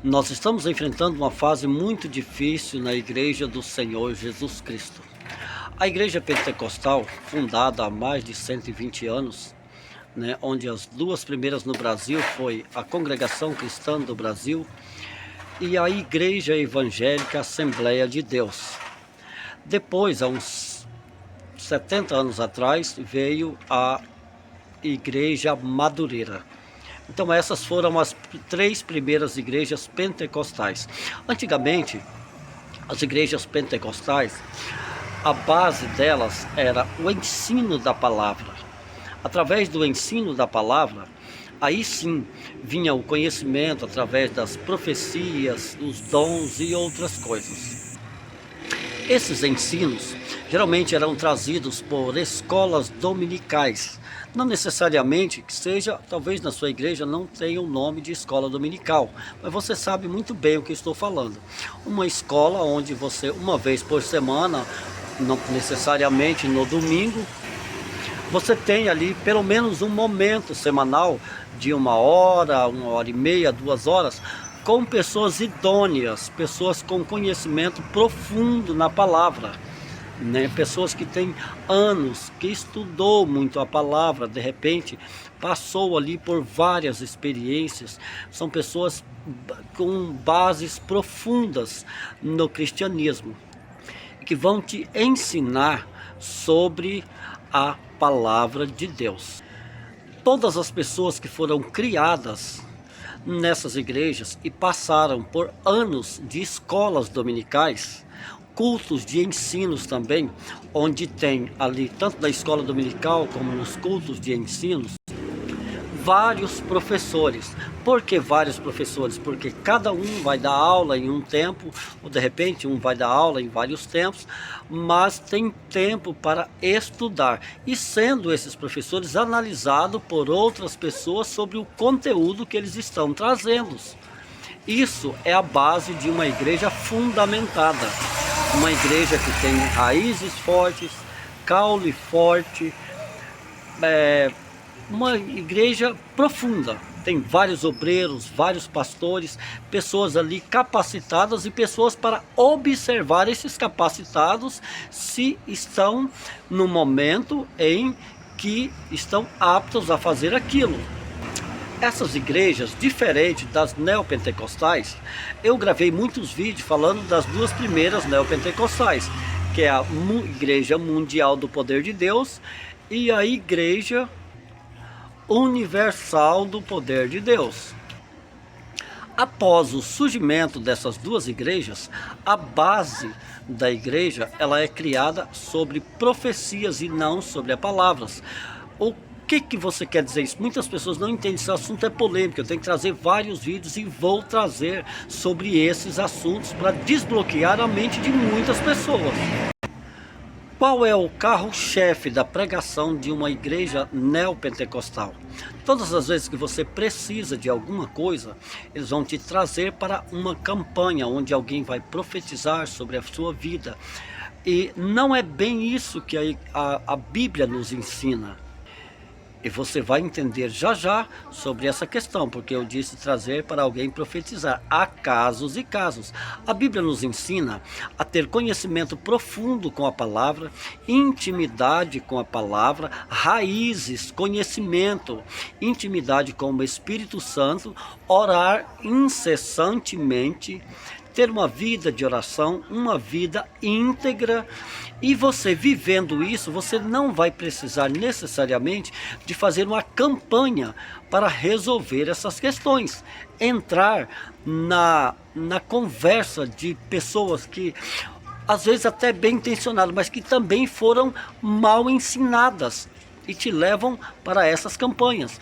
Nós estamos enfrentando uma fase muito difícil na Igreja do Senhor Jesus Cristo. A Igreja Pentecostal, fundada há mais de 120 anos, onde as duas primeiras no Brasil foi a Congregação Cristã do Brasil e a Igreja Evangélica Assembleia de Deus. Depois, há uns 70 anos atrás, veio a Igreja Madureira. Então essas foram as três primeiras igrejas pentecostais. Antigamente, as igrejas pentecostais, a base delas era o ensino da palavra. Através do ensino da palavra, aí sim vinha o conhecimento através das profecias, os dons e outras coisas. Esses ensinos geralmente eram trazidos por escolas dominicais. Não necessariamente que seja, talvez na sua igreja não tenha o nome de escola dominical, mas você sabe muito bem o que estou falando. Uma escola onde você, uma vez por semana, não necessariamente no domingo, você tem ali pelo menos um momento semanal de 1 hora e meia, 2 horas, com pessoas idôneas, pessoas com conhecimento profundo na palavra. Pessoas que têm anos, que estudou muito a palavra, de repente passou ali por várias experiências, são pessoas com bases profundas no cristianismo, que vão te ensinar sobre a palavra de Deus. Todas as pessoas que foram criadas nessas igrejas e passaram por anos de escolas dominicais, cultos de ensinos também, onde tem ali, tanto na escola dominical como nos cultos de ensinos, vários professores. Por que vários professores? Porque cada um vai dar aula em um tempo, ou de repente um vai dar aula em vários tempos, mas tem tempo para estudar. E sendo esses professores analisados por outras pessoas sobre o conteúdo que eles estão trazendo. Isso é a base de uma igreja fundamentada. Uma igreja que tem raízes fortes, caule forte, uma igreja profunda. Tem vários obreiros, vários pastores, pessoas ali capacitadas e pessoas para observar esses capacitados se estão no momento em que estão aptos a fazer aquilo. Essas igrejas, diferente das neopentecostais, eu gravei muitos vídeos falando das duas primeiras neopentecostais, que é a Igreja Mundial do Poder de Deus e a Igreja Universal do Poder de Deus. Após o surgimento dessas duas igrejas, a base da igreja ela é criada sobre profecias e não sobre palavras. O que você quer dizer isso? Muitas pessoas não entendem, esse assunto é polêmico, eu tenho que trazer vários vídeos e vou trazer sobre esses assuntos para desbloquear a mente de muitas pessoas. Qual é o carro-chefe da pregação de uma igreja neopentecostal? Todas as vezes que você precisa de alguma coisa, eles vão te trazer para uma campanha onde alguém vai profetizar sobre a sua vida. E não é bem isso que a Bíblia nos ensina. E você vai entender já já sobre essa questão, porque eu disse trazer para alguém profetizar. Há casos e casos. A Bíblia nos ensina a ter conhecimento profundo com a palavra, intimidade com a palavra, raízes, conhecimento, intimidade com o Espírito Santo, orar incessantemente, ter uma vida de oração, uma vida íntegra, e você vivendo isso, você não vai precisar necessariamente de fazer uma campanha para resolver essas questões. Entrar na conversa de pessoas que, às vezes até bem intencionadas, mas que também foram mal ensinadas e te levam para essas campanhas.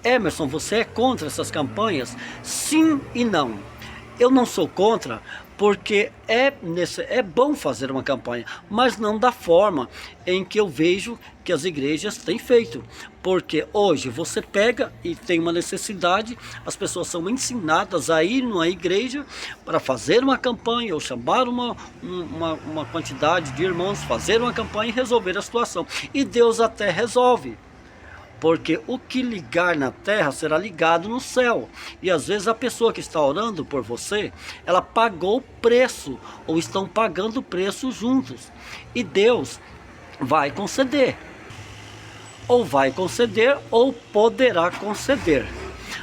Emerson, você é contra essas campanhas? Sim e não. Eu não sou contra, porque é bom fazer uma campanha, mas não da forma em que eu vejo que as igrejas têm feito. Porque hoje você pega e tem uma necessidade, as pessoas são ensinadas a ir numa igreja para fazer uma campanha, ou chamar uma quantidade de irmãos, fazer uma campanha e resolver a situação. E Deus até resolve. porque o que ligar na terra será ligado no céu. E às vezes a pessoa que está orando por você, ela pagou o preço, ou estão pagando o preço juntos. E Deus vai conceder. Ou vai conceder, ou poderá conceder.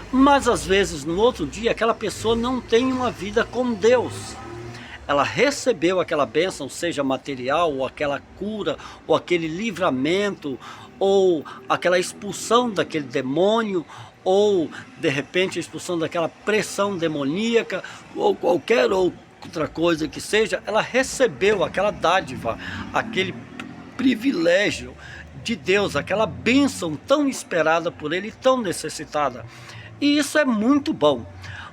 Mas às vezes no outro dia aquela pessoa não tem uma vida com Deus. Ela recebeu aquela bênção, seja material, ou aquela cura, ou aquele livramento, ou aquela expulsão daquele demônio, ou de repente a expulsão daquela pressão demoníaca, ou qualquer outra coisa que seja. Ela recebeu aquela dádiva, aquele privilégio de Deus, aquela bênção tão esperada por ele, tão necessitada. E isso é muito bom,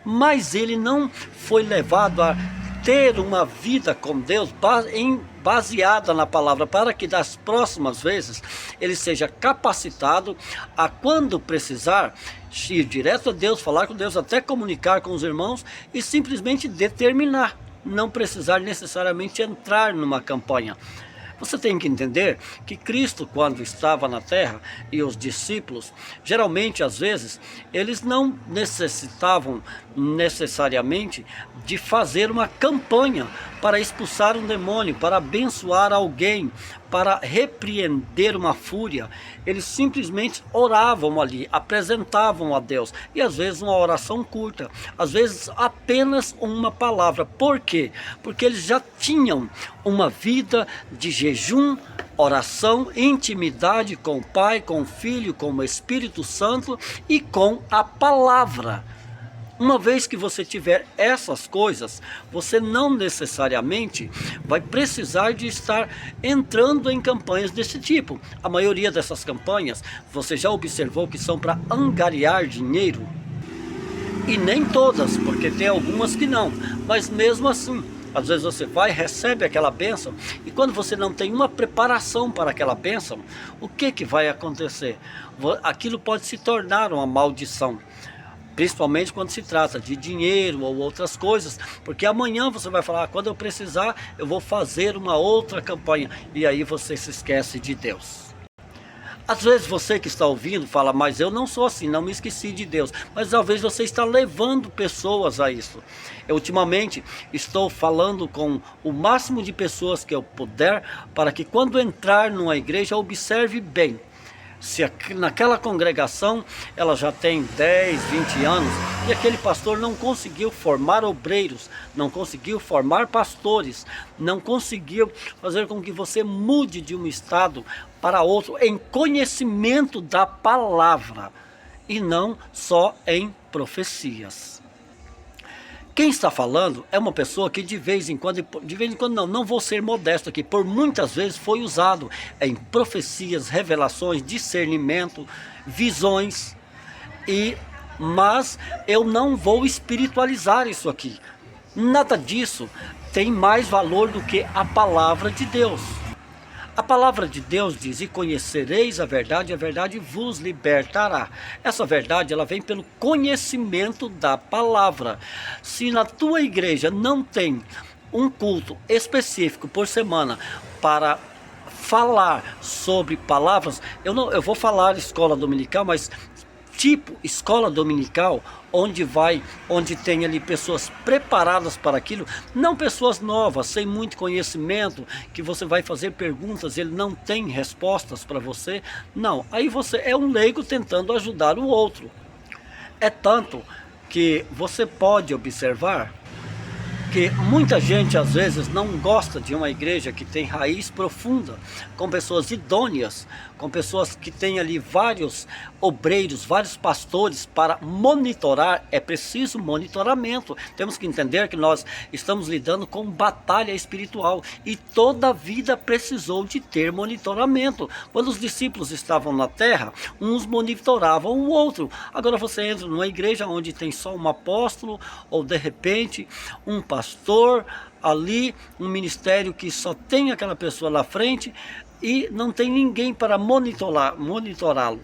mas ele não foi levado a ter uma vida com Deus baseada na palavra, para que das próximas vezes ele seja capacitado a, quando precisar, ir direto a Deus, falar com Deus, até comunicar com os irmãos e simplesmente determinar, não precisar necessariamente entrar numa campanha. Você tem que entender que Cristo, quando estava na terra, e os discípulos, geralmente, às vezes, eles não necessitavam necessariamente de fazer uma campanha para expulsar um demônio, para abençoar alguém, para repreender uma fúria. Eles simplesmente oravam ali, apresentavam a Deus, e às vezes uma oração curta, às vezes apenas uma palavra. Por quê? Porque eles já tinham uma vida de jejum, oração, intimidade com o Pai, com o Filho, com o Espírito Santo e com a palavra. Uma vez que você tiver essas coisas, você não necessariamente vai precisar de estar entrando em campanhas desse tipo. A maioria dessas campanhas, você já observou que são para angariar dinheiro? E nem todas, porque tem algumas que não, mas mesmo assim, às vezes você vai, recebe aquela bênção, e quando você não tem uma preparação para aquela bênção, o que vai acontecer? Aquilo pode se tornar uma maldição. Principalmente quando se trata de dinheiro ou outras coisas, porque amanhã você vai falar, quando eu precisar, eu vou fazer uma outra campanha, e aí você se esquece de Deus. Às vezes você que está ouvindo fala, mas eu não sou assim, não me esqueci de Deus. Mas talvez você está levando pessoas a isso. Eu ultimamente estou falando com o máximo de pessoas que eu puder, para que quando entrar numa igreja, observe bem. Se naquela congregação ela já tem 10, 20 anos e aquele pastor não conseguiu formar obreiros, não conseguiu formar pastores, não conseguiu fazer com que você mude de um estado para outro em conhecimento da palavra e não só em profecias. Quem está falando é uma pessoa que de vez em quando não vou ser modesto aqui, por muitas vezes foi usado em profecias, revelações, discernimento, visões, mas eu não vou espiritualizar isso aqui. Nada disso tem mais valor do que a palavra de Deus. A palavra de Deus diz, e conhecereis a verdade vos libertará. Essa verdade, ela vem pelo conhecimento da palavra. Se na tua igreja não tem um culto específico por semana para falar sobre palavras, eu vou falar escola dominical, mas tipo escola dominical, onde tem ali pessoas preparadas para aquilo, não pessoas novas, sem muito conhecimento, que você vai fazer perguntas, ele não tem respostas para você. Não, aí você é um leigo tentando ajudar o outro. É tanto que você pode observar que muita gente às vezes não gosta de uma igreja que tem raiz profunda, com pessoas idôneas, com pessoas que têm ali vários obreiros, vários pastores para monitorar. É preciso monitoramento. Temos que entender que nós estamos lidando com batalha espiritual e toda a vida precisou de ter monitoramento. Quando os discípulos estavam na terra, uns monitoravam o outro. Agora você entra numa igreja onde tem só um apóstolo, ou de repente um pastor ali, um ministério que só tem aquela pessoa na frente e não tem ninguém para monitorá-lo.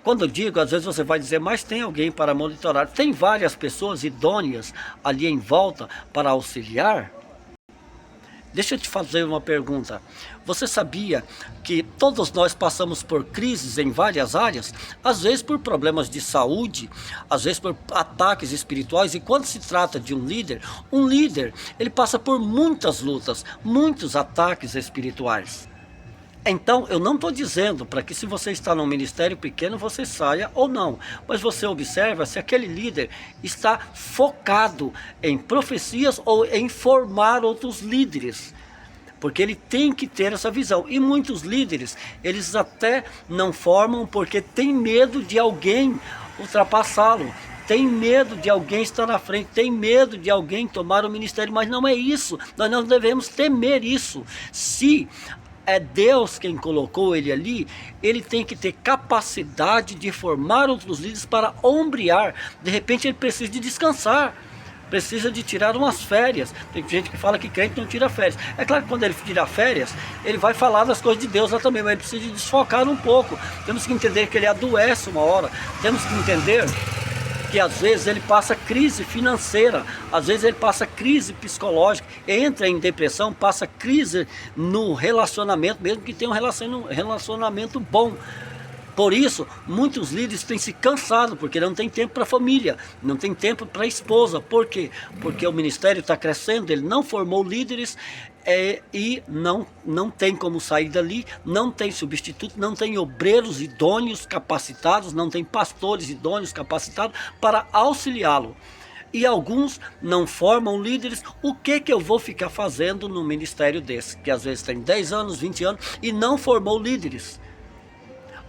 Quando eu digo, às vezes você vai dizer, mas tem alguém para monitorar. Tem várias pessoas idôneas ali em volta para auxiliar. Deixa eu te fazer uma pergunta. Você sabia que todos nós passamos por crises em várias áreas? Às vezes por problemas de saúde, às vezes por ataques espirituais. E quando se trata de um líder, ele passa por muitas lutas, muitos ataques espirituais. Então, eu não estou dizendo para que se você está num ministério pequeno, você saia ou não. Mas você observa se aquele líder está focado em profecias ou em formar outros líderes. Porque ele tem que ter essa visão. E muitos líderes, eles até não formam porque tem medo de alguém ultrapassá-lo. Tem medo de alguém estar na frente, tem medo de alguém tomar o ministério, mas não é isso. Nós não devemos temer isso. Se é Deus quem colocou ele ali, ele tem que ter capacidade de formar outros líderes para ombrear. De repente ele precisa de descansar, precisa de tirar umas férias. Tem gente que fala que crente não tira férias. É claro que quando ele tirar férias, ele vai falar das coisas de Deus lá também, mas ele precisa de desfocar um pouco. Temos que entender que ele adoece uma hora, temos que entender que às vezes ele passa crise financeira, às vezes ele passa crise psicológica, entra em depressão, passa crise no relacionamento, mesmo que tenha um relacionamento bom. Por isso, muitos líderes têm se cansado, porque não tem tempo para a família, não tem tempo para a esposa. Por quê? Porque o ministério está crescendo, ele não formou líderes e não tem como sair dali, não tem substituto, não tem obreiros idôneos capacitados, não tem pastores idôneos capacitados para auxiliá-lo. E alguns não formam líderes. O que eu vou ficar fazendo no ministério desse, que às vezes tem 10 anos, 20 anos e não formou líderes?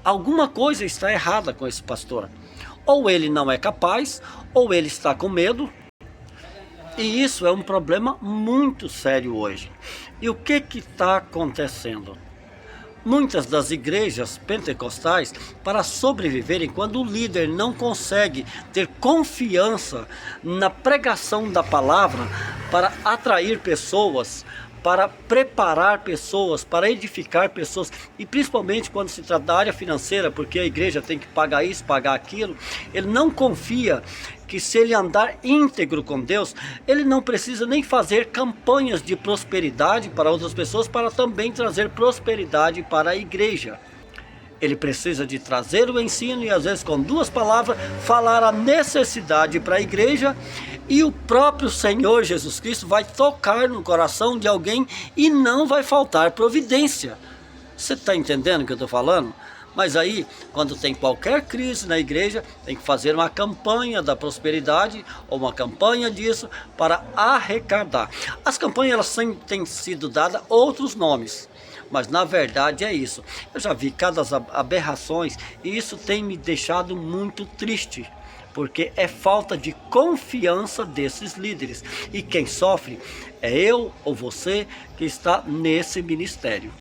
Alguma coisa está errada com esse pastor. Ou ele não é capaz, ou ele está com medo. E isso é um problema muito sério hoje. E o que está acontecendo? Muitas das igrejas pentecostais, para sobreviverem, quando o líder não consegue ter confiança na pregação da palavra para atrair pessoas, para preparar pessoas, para edificar pessoas, e principalmente quando se trata da área financeira, porque a igreja tem que pagar isso, pagar aquilo, ele não confia que se ele andar íntegro com Deus, ele não precisa nem fazer campanhas de prosperidade para outras pessoas, para também trazer prosperidade para a igreja. Ele precisa de trazer o ensino e às vezes com 2 palavras falar a necessidade para a igreja, e o próprio Senhor Jesus Cristo vai tocar no coração de alguém e não vai faltar providência. Você está entendendo o que eu estou falando? Mas aí, quando tem qualquer crise na igreja, tem que fazer uma campanha da prosperidade ou uma campanha disso para arrecadar. As campanhas elas têm sido dadas outros nomes, mas na verdade é isso. Eu já vi cada aberrações e isso tem me deixado muito triste, porque é falta de confiança desses líderes. E quem sofre é eu ou você que está nesse ministério.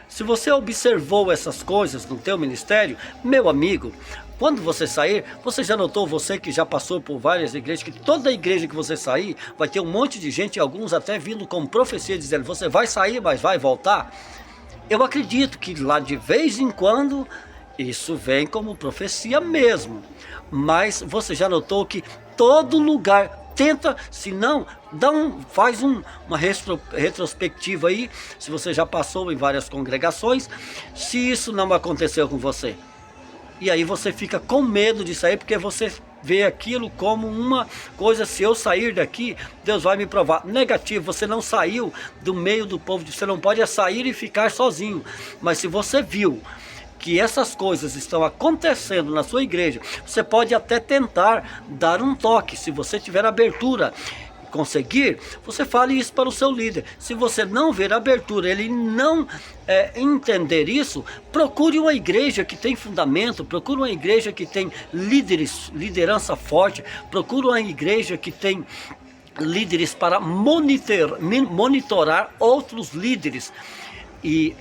Se você observou essas coisas no teu ministério, meu amigo, quando você sair, você já notou, você que já passou por várias igrejas, que toda igreja que você sair, vai ter um monte de gente, alguns até vindo com profecia, dizendo, você vai sair, mas vai voltar? Eu acredito que lá de vez em quando, isso vem como profecia mesmo. Mas você já notou que todo lugar tenta, se não, faz uma retrospectiva aí, se você já passou em várias congregações, se isso não aconteceu com você. E aí você fica com medo de sair, porque você vê aquilo como uma coisa, se eu sair daqui, Deus vai me provar. Negativo, você não saiu do meio do povo, você não pode sair e ficar sozinho. Mas se você viu que essas coisas estão acontecendo na sua igreja, você pode até tentar dar um toque, se você tiver abertura, conseguir, você fale isso para o seu líder. Se você não ver abertura, ele não entender isso, procure uma igreja que tem fundamento, procure uma igreja que tem liderança forte, procure uma igreja que tem líderes para monitorar outros líderes e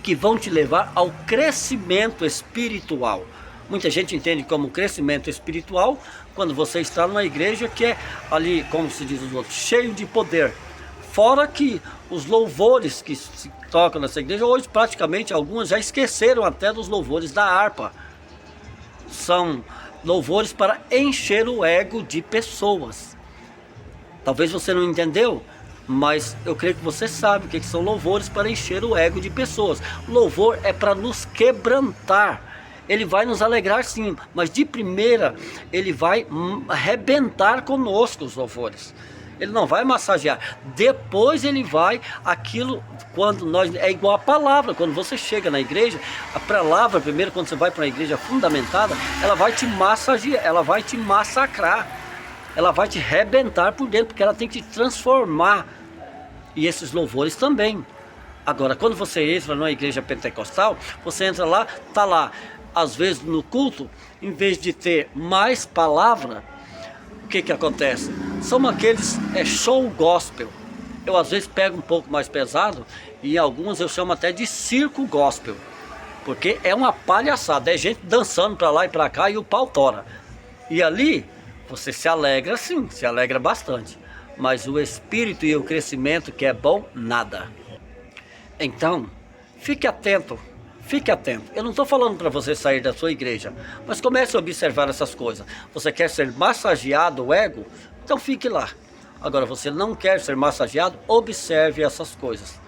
que vão te levar ao crescimento espiritual. Muita gente entende como crescimento espiritual quando você está numa igreja que é ali, como se diz os outros, cheio de poder. Fora que os louvores que se tocam nessa igreja, hoje praticamente algumas já esqueceram até dos louvores da harpa. São louvores para encher o ego de pessoas. Talvez você não entendeu, Mas eu creio que você sabe o que são louvores para encher o ego de pessoas. Louvor é para nos quebrantar. Ele vai nos alegrar sim, mas de primeira ele vai arrebentar conosco os louvores. Ele não vai massagear. Depois ele vai, aquilo, quando nós, é igual a palavra, quando você chega na igreja, a palavra, primeiro, quando você vai para uma igreja fundamentada, ela vai te massagear, ela vai te massacrar. Ela vai te arrebentar por dentro, porque ela tem que te transformar. E esses louvores também. Agora, quando você entra numa igreja pentecostal, você entra lá, tá lá, às vezes no culto, em vez de ter mais palavra, o que acontece? São aqueles show gospel. Eu às vezes pego um pouco mais pesado, e alguns eu chamo até de circo gospel. Porque é uma palhaçada, é gente dançando para lá e para cá e o pau tora. E ali você se alegra sim, se alegra bastante. Mas o espírito e o crescimento que é bom, nada. Então, fique atento, fique atento. Eu não estou falando para você sair da sua igreja, mas comece a observar essas coisas. Você quer ser massageado o ego? Então fique lá. Agora, você não quer ser massageado? Observe essas coisas.